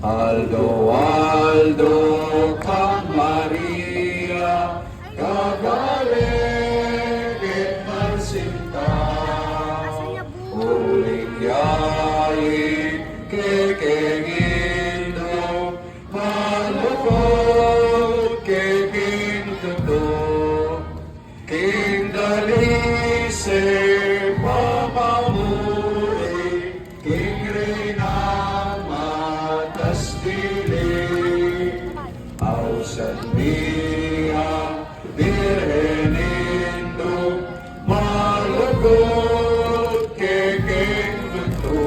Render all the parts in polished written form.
Aldo, Aldo, Kang Maria, Kagaling, Marsinta, Uling Yayi, Kekengindo, Malukot, Kekintuto, King Dalise, Pamamuri, King Reina, Matas Dili, Ausan Mia, Birhenindo, Malukot, Kekintuto.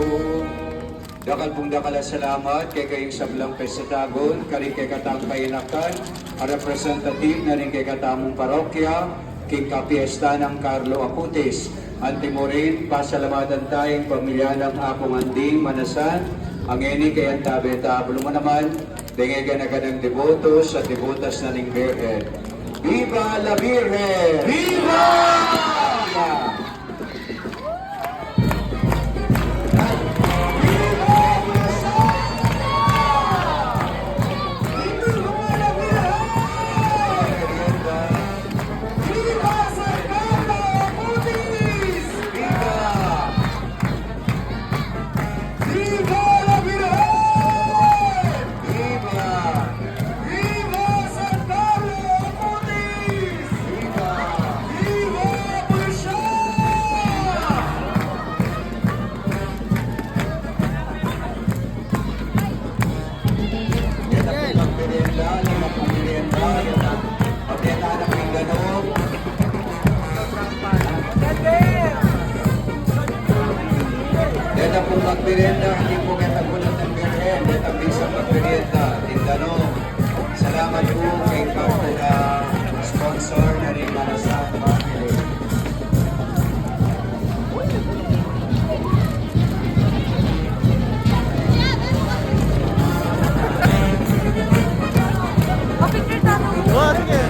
Dakal pong dakala salamat kay kayong sablang pesatagon, kari kay katang kainakan, ang representative na rin kay katamong parokya, king kapiesta ng Carlo Acutis. Antimorin, pasalamatan tayong pamilya ng akong anding manasan, ang eni kay Antabeta. Bulo mo naman, dingay ka na ng devotos at devotas na ning Virgen. Viva la Virgen! Viva! Deta pong magmerienda, hindi po kita gulat ng Virgen. Deta bisa magmerienda, Tindanong. Salamat po kay Kapag sponsor na rin para sa family. Oh, sige.